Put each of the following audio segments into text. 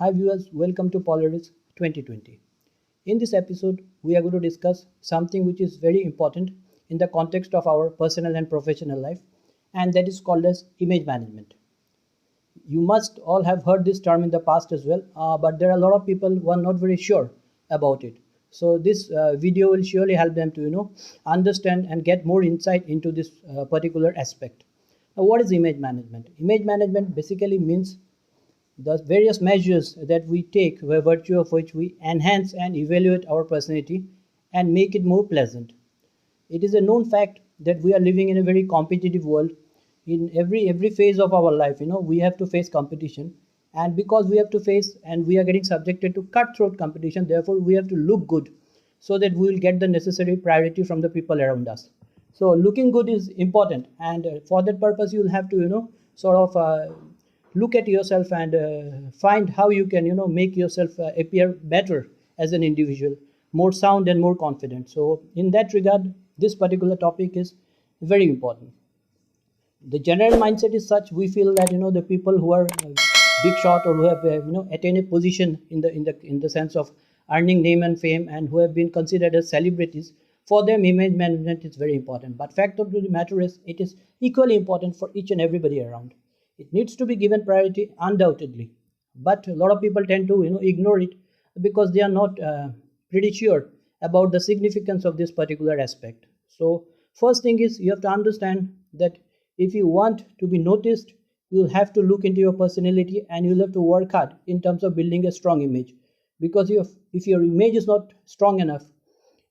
Hi viewers, welcome to Polaris 2020. In this episode, we are going to discuss something which is very important in the context of our personal and professional life, and that is called as image management. You must all have heard this term in the past as well, but there are a lot of people who are not very sure about it. So this video will surely help them to understand and get more insight into this particular aspect. Now, what is image management? Image management basically means the various measures that we take by virtue of which we enhance and evaluate our personality and make it more pleasant. It is a known fact that we are living in a very competitive world. In every phase of our life, we have to face competition, and because we have to face and we are getting subjected to cutthroat competition, therefore we have to look good so that we will get the necessary priority from the people around us. So looking good is important, and for that purpose you will have to look at yourself and find how you can make yourself appear better as an individual, more sound and more confident. So in that regard, this particular topic is very important. The general mindset is such, we feel that the people who are big shot or who have attained a position in the sense of earning name and fame, and who have been considered as celebrities, for them image management is very important. But fact of the matter is, it is equally important for each and everybody around. It needs to be given priority, undoubtedly, but a lot of people tend to ignore it because they are not pretty sure about the significance of this particular aspect. So first thing is, you have to understand that if you want to be noticed, you'll have to look into your personality and you'll have to work hard in terms of building a strong image. Because if your image is not strong enough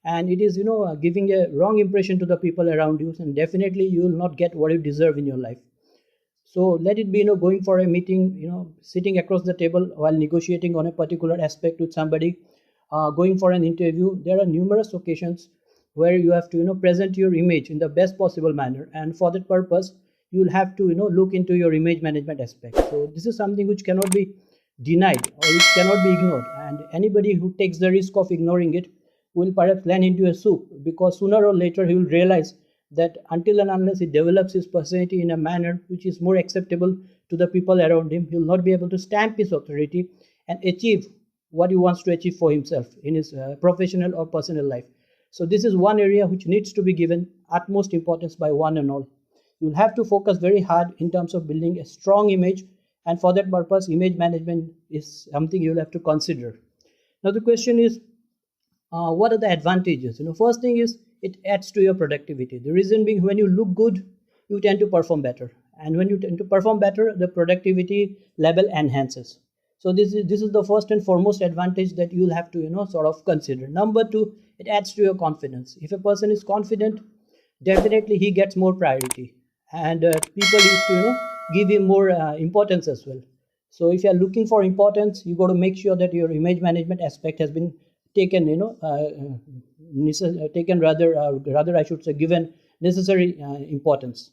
and it is giving a wrong impression to the people around you, then definitely you will not get what you deserve in your life. So let it be going for a meeting, sitting across the table while negotiating on a particular aspect with somebody, going for an interview. There are numerous occasions where you have to present your image in the best possible manner, and for that purpose you will have to look into your image management aspect. So this is something which cannot be denied or which cannot be ignored, and anybody who takes the risk of ignoring it will perhaps land into a soup, because sooner or later he will realize that until and unless he develops his personality in a manner which is more acceptable to the people around him, he will not be able to stamp his authority and achieve what he wants to achieve for himself in his professional or personal life. So this is one area which needs to be given utmost importance by one and all. You will have to focus very hard in terms of building a strong image, and for that purpose image management is something you will have to consider. Now the question is, what are the advantages? First thing is, it adds to your productivity. The reason being, when you look good, you tend to perform better, and when you tend to perform better, the productivity level enhances. So this is the first and foremost advantage that you'll have to consider. Number two, it adds to your confidence. If a person is confident, definitely he gets more priority, and people used to give him more importance as well. So if you are looking for importance, you got to make sure that your image management aspect has been taken rather I should say given necessary importance.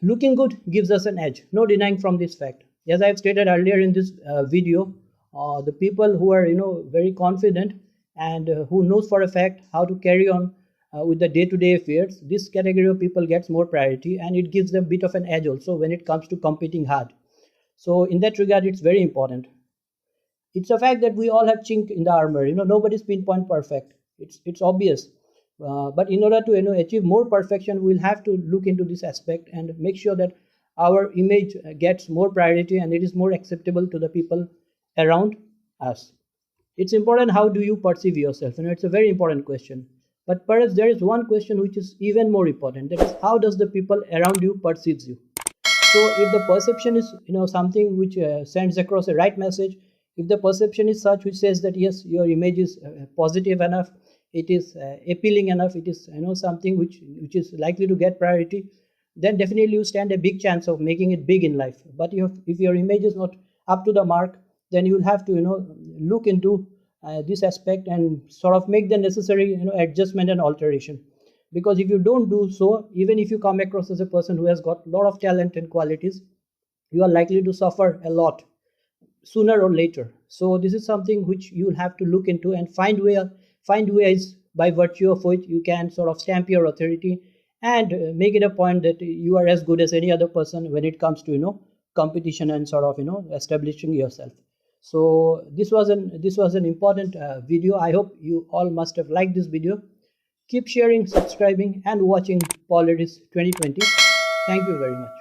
Looking good gives us an edge, no denying from this fact. As I have stated earlier in this video, the people who are very confident and who knows for a fact how to carry on with the day-to-day affairs, this category of people gets more priority, and it gives them a bit of an edge also when it comes to competing hard. So in that regard, it's very important. It's a fact that we all have chink in the armor. Nobody's pinpoint perfect. It's obvious. But in order to achieve more perfection, we'll have to look into this aspect and make sure that our image gets more priority and it is more acceptable to the people around us. It's important, how do you perceive yourself? It's a very important question. But perhaps there is one question which is even more important. That is, how does the people around you perceives you? So if the perception is something which sends across a right message, if the perception is such which says that yes, your image is positive enough, it is appealing enough, it is something which is likely to get priority, then definitely you stand a big chance of making it big in life. But if your image is not up to the mark, then you will have to look into this aspect and make the necessary adjustment and alteration. Because if you don't do so, even if you come across as a person who has got a lot of talent and qualities, you are likely to suffer a lot sooner or later. So this is something which you will have to look into and find ways by virtue of which you can stamp your authority and make it a point that you are as good as any other person when it comes to competition and establishing yourself. So this was an important video. I hope you all must have liked this video. Keep sharing, subscribing and watching Politics 2020. Thank you very much.